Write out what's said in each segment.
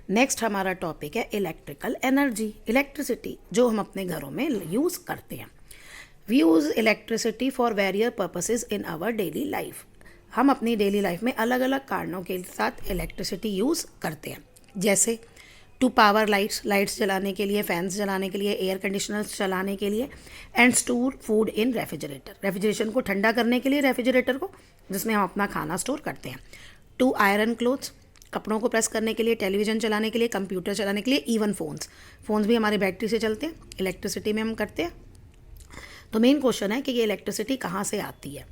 Next हमारा topic है electrical energy, electricity जो हम अपने घरों में यूज़ करते हैं। We use electricity for various purposes in our daily life. हम अपनी डेली लाइफ में अलग अलग कारणों के साथ इलेक्ट्रिसिटी यूज़ करते हैं, जैसे टू पावर लाइट्स जलाने के लिए, फैंस जलाने के लिए, एयर कंडीशनर्स चलाने के लिए, and store food in refrigeration को ठंडा करने के लिए, रेफ्रिजरेटर को जिसमें हम अपना खाना स्टोर करते हैं। टू आयरन क्लोथ्स, कपड़ों को प्रेस करने के लिए, टेलीविज़न चलाने के लिए, कंप्यूटर चलाने के लिए, इवन फ़ोन्स भी हमारे बैटरी से चलते हैं, इलेक्ट्रिसिटी में हम करते हैं। तो मेन क्वेश्चन है कि ये इलेक्ट्रिसिटी कहाँ से आती है।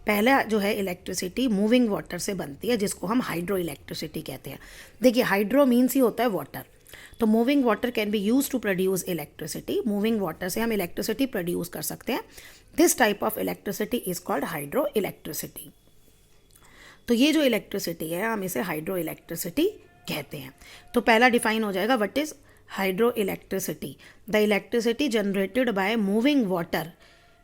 पहला जो है इलेक्ट्रिसिटी मूविंग वाटर से बनती है, जिसको हम हाइड्रो इलेक्ट्रिसिटी कहते हैं। देखिए हाइड्रो मीन्स ही होता है वाटर, तो moving water can be use to produce electricity. Moving water से हम इलेक्ट्रिसिटी प्रोड्यूस कर सकते हैं। This type of electricity is called hydro electricity. तो ये जो इलेक्ट्रिसिटी है हम इसे हाइड्रो इलेक्ट्रिसिटी कहते हैं। तो पहला डिफाइन हो जाएगा, what is hydro electricity? The electricity generated by moving water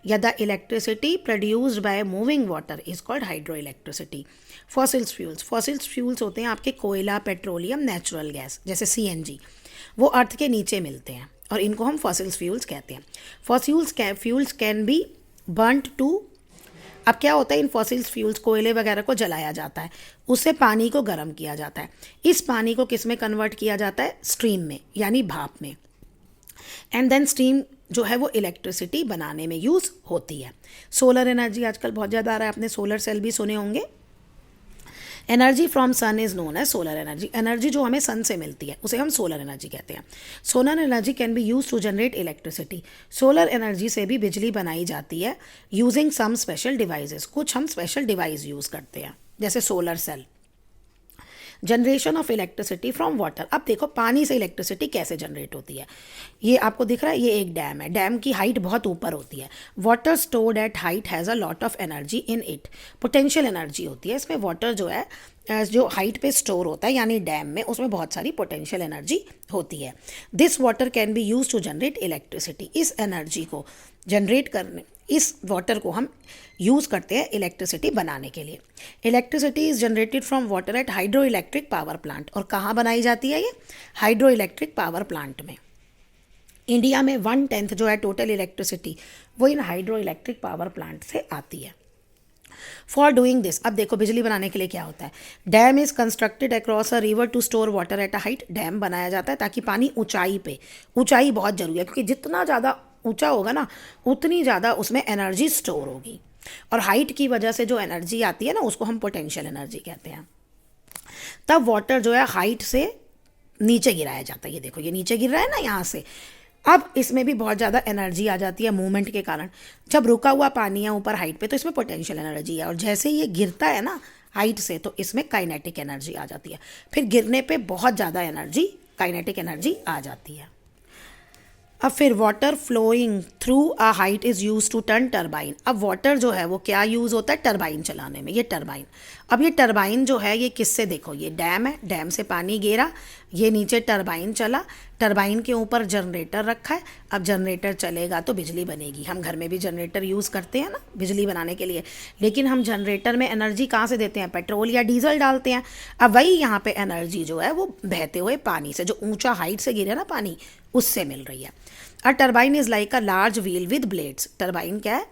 या the electricity produced by moving water is called hydro electricity. Fossils fuels होते हैं आपके कोयला, पेट्रोलियम, नेचुरल गैस जैसे CNG, वो अर्थ के नीचे मिलते हैं और इनको हम फॉसिल्स फ्यूल्स कहते हैं। Fuels can be burned to, अब क्या होता है, इन फॉसिल्स फ्यूल्स कोयले वगैरह को जलाया जाता है, उससे पानी को गर्म किया जाता है। इस पानी को किस में कन्वर्ट किया जाता है? स्ट्रीम में, यानी भाप में। एंड देन स्टीम जो है वो इलेक्ट्रिसिटी बनाने में यूज़ होती है। सोलर एनर्जी आजकल बहुत ज़्यादा आ रहा है, आपने सोलर सेल भी सुने होंगे। Energy from sun is known है सोलर एनर्जी। एनर्जी जो हमें सन से मिलती है उसे हम सोलर एनर्जी कहते हैं। Solar energy can be use to generate electricity. Solar energy से भी बिजली बनाई जाती है यूजिंग सम स्पेशल डिवाइसेस। कुछ हम स्पेशल डिवाइस यूज़ करते हैं, जैसे solar cell. Generation of electricity from water. अब देखो पानी से इलेक्ट्रिसिटी कैसे जनरेट होती है। ये आपको दिख रहा है, ये एक डैम है। डैम की हाइट बहुत ऊपर होती है। Water stored at height has a lot of energy in it. Potential energy होती है इसमें। वाटर जो है जो हाइट पे स्टोर होता है यानी डैम में, उसमें बहुत सारी पोटेंशियल एनर्जी होती है। This water can be use to generate electricity. इस एनर्जी को जनरेट करने, इस वाटर को हम यूज़ करते हैं इलेक्ट्रिसिटी बनाने के लिए। Electricity is generated from water at hydro electric power plant. और कहाँ बनाई जाती है ये? हाइड्रो इलेक्ट्रिक पावर प्लांट में। इंडिया में 1/10 जो है टोटल इलेक्ट्रिसिटी वो इन हाइड्रो इलेक्ट्रिक पावर प्लांट से आती है। फॉर डूइंग दिस, अब देखो बिजली बनाने के लिए क्या होता है। Dam is constructed across a river to store water at a height. Dam बनाया जाता है ताकि पानी ऊंचाई पे, ऊंचाई बहुत जरूरी है क्योंकि जितना ज़्यादा ऊंचा होगा ना उतनी ज़्यादा उसमें एनर्जी स्टोर होगी। और हाइट की वजह से जो एनर्जी आती है ना उसको हम पोटेंशियल एनर्जी कहते हैं। तब वाटर जो है हाइट से नीचे गिराया जाता है। ये देखो ये नीचे गिर रहा है ना यहाँ से। अब इसमें भी बहुत ज़्यादा एनर्जी आ जाती है मूवमेंट के कारण। जब रुका हुआ पानी है ऊपर हाइट पे तो इसमें पोटेंशियल एनर्जी है, और जैसे ये गिरता है ना हाइट से तो इसमें काइनेटिक एनर्जी आ जाती है। फिर गिरने पे बहुत ज़्यादा एनर्जी, काइनेटिक एनर्जी आ जाती है। अब फिर water flowing through a height is use to turn turbine. अब वाटर जो है वो क्या यूज़ होता है? टरबाइन चलाने में। ये टरबाइन, अब ये टरबाइन जो है ये किससे, देखो ये डैम है, डैम से पानी गिरा, ये नीचे टरबाइन चला, टरबाइन के ऊपर जनरेटर रखा है। अब जनरेटर चलेगा तो बिजली बनेगी। हम घर में भी जनरेटर यूज़ करते हैं ना बिजली बनाने के लिए, लेकिन हम जनरेटर में एनर्जी कहाँ से देते हैं? पेट्रोल या डीजल डालते हैं। अब वही यहाँ पे एनर्जी जो है वो बहते हुए पानी से, जो ऊंचा हाइट से गिरे ना पानी, उससे मिल रही है। A turbine is like a large wheel with blades. Turbine क्या है?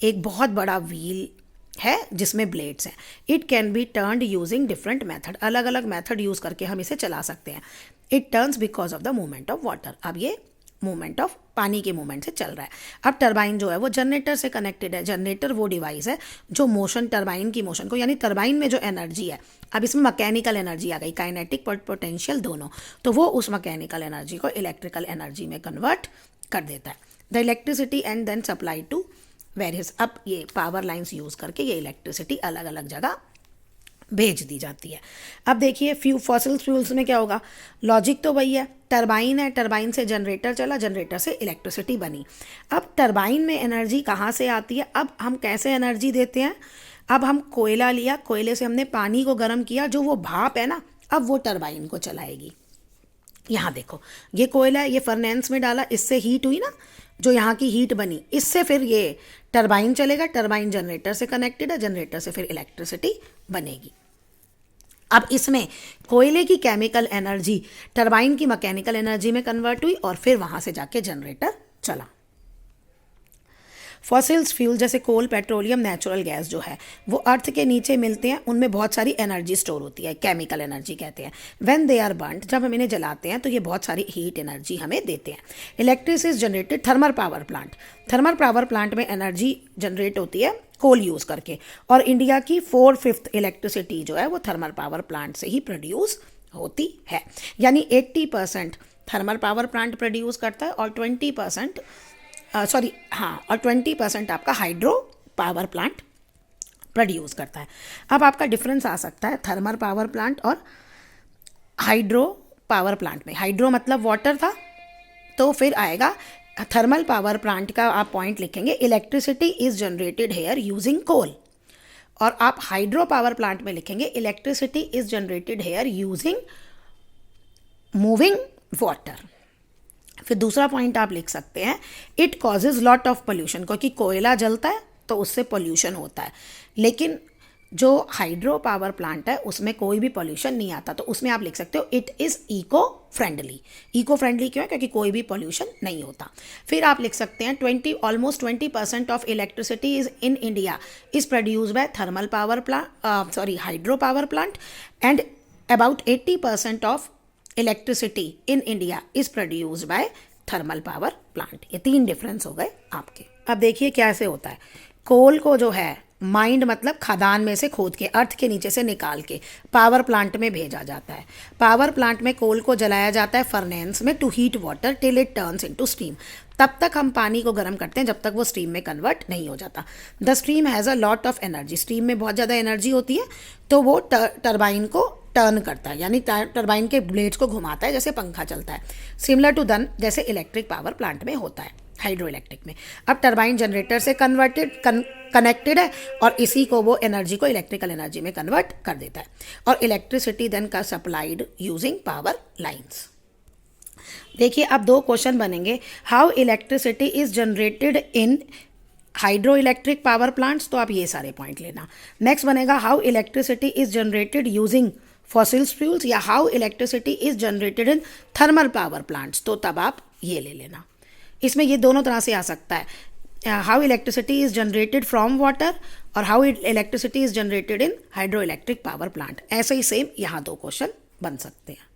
एक बहुत बड़ा व्हील है जिसमें ब्लेड्स हैं। It can be turned using different method. अलग अलग मेथड यूज़ करके हम इसे चला सकते हैं। It turns because of the movement of water. अब ये मूवमेंट ऑफ पानी के मूवमेंट से चल रहा है। अब टरबाइन जो है वो जनरेटर से कनेक्टेड है। जनरेटर वो डिवाइस है जो मोशन, टरबाइन की मोशन को, यानी टरबाइन में जो एनर्जी है, अब इसमें मैकेनिकल एनर्जी आ गई, काइनेटिक पोटेंशियल दोनों, तो वो उस मैकेनिकल एनर्जी को इलेक्ट्रिकल एनर्जी में कन्वर्ट कर देता है। The electricity and then supply to various. अब ये पावर लाइंस यूज़ करके ये इलेक्ट्रिसिटी अलग अलग जगह भेज दी जाती है। अब देखिए फॉसिल फ्यूल्स में क्या होगा? लॉजिक तो वही है, टरबाइन है, टरबाइन से जनरेटर चला, जनरेटर से इलेक्ट्रिसिटी बनी। अब टरबाइन में एनर्जी कहाँ से आती है? अब हम कैसे एनर्जी देते हैं? अब हम कोयला लिया, कोयले से हमने पानी को गर्म किया, जो वो भाप है ना अब वो टरबाइन को चलाएगी। यहाँ देखो ये कोयला ये फर्नेंस में डाला, इससे हीट हुई ना, जो यहाँ की हीट बनी, इससे फिर ये टरबाइन चलेगा, टरबाइन जनरेटर से कनेक्टेड है, जनरेटर से फिर इलेक्ट्रिसिटी बनेगी। अब इसमें कोयले की केमिकल एनर्जी टरबाइन की मैकेनिकल एनर्जी में कन्वर्ट हुई और फिर वहाँ से जाके जनरेटर चला। फॉसिल्स फ्यूल जैसे कोल, पेट्रोलियम, नेचुरल गैस जो है वो अर्थ के नीचे मिलते हैं, उनमें बहुत सारी एनर्जी स्टोर होती है, केमिकल एनर्जी कहते हैं। व्हेन दे आर बर्न्ड, जब हम इन्हें जलाते हैं तो ये बहुत सारी हीट एनर्जी हमें देते हैं। Electricity generated thermal power plant, thermal power plant में एनर्जी जनरेट होती है कोल यूज़ करके, और इंडिया की 4/5 इलेक्ट्रिसिटी जो है वो थर्मल पावर प्लांट से ही प्रोड्यूस होती है। यानी 80% थर्मल पावर प्लांट प्रोड्यूस करता है और 20% और 20% आपका हाइड्रो पावर प्लांट प्रोड्यूस करता है। अब आपका डिफरेंस आ सकता है थर्मल पावर प्लांट और हाइड्रो पावर प्लांट में। हाइड्रो मतलब वाटर था, तो फिर आएगा थर्मल पावर प्लांट का आप पॉइंट लिखेंगे electricity is generated here using coal, और आप हाइड्रो पावर प्लांट में लिखेंगे electricity is generated here using moving water. फिर दूसरा पॉइंट आप लिख सकते हैं it causes lot of pollution, क्योंकि कोयला जलता है तो उससे पोल्यूशन होता है, लेकिन जो हाइड्रो पावर प्लांट है उसमें कोई भी पोल्यूशन नहीं आता, तो उसमें आप लिख सकते हो it is eco friendly. Eco friendly क्यों है? क्योंकि कोई भी पोल्यूशन नहीं होता। फिर आप लिख सकते हैं almost 20% of electricity is in India is produce by thermal power hydro power plant, and about 80% of electricity in India is produced by thermal power plant. ये 3 डिफरेंस हो गए आपके। अब देखिए कैसे होता है। कोल को जो है माइंड मतलब खदान में से खोद के, अर्थ के नीचे से निकाल के पावर प्लांट में भेजा जाता है। पावर प्लांट में कोल को जलाया जाता है फर्नेंस में to heat water till it turns into steam. तब तक हम पानी को गर्म करते हैं जब तक वो स्टीम में कन्वर्ट नहीं हो जाता। The steam has a lot of energy, steam में बहुत ज़्यादा एनर्जी होती है, तो वो टरबाइन को टर्न करता है, यानी टरबाइन के ब्लेड्स को घुमाता है जैसे पंखा चलता है, सिमिलर टू दन जैसे इलेक्ट्रिक पावर प्लांट में होता है, हाइड्रो इलेक्ट्रिक में। अब टरबाइन जनरेटर से कनेक्टेड है और इसी को वो एनर्जी को इलेक्ट्रिकल एनर्जी में कन्वर्ट कर देता है, और इलेक्ट्रिसिटी देन का सप्लाइड यूजिंग पावर लाइन्स। देखिए अब 2 क्वेश्चन बनेंगे। How electricity is generated in hydro electric power plants, तो आप ये सारे पॉइंट लेना। नेक्स्ट बनेगा how electricity is generated using fossils fuels, या how electricity is generated in thermal power plants, तो तब आप ये ले लेना। इसमें ये दोनों तरह से आ सकता है, how electricity is generated from water और how electricity is generated in hydro electric power plant. ऐसे ही सेम यहाँ 2 क्वेश्चन बन सकते हैं।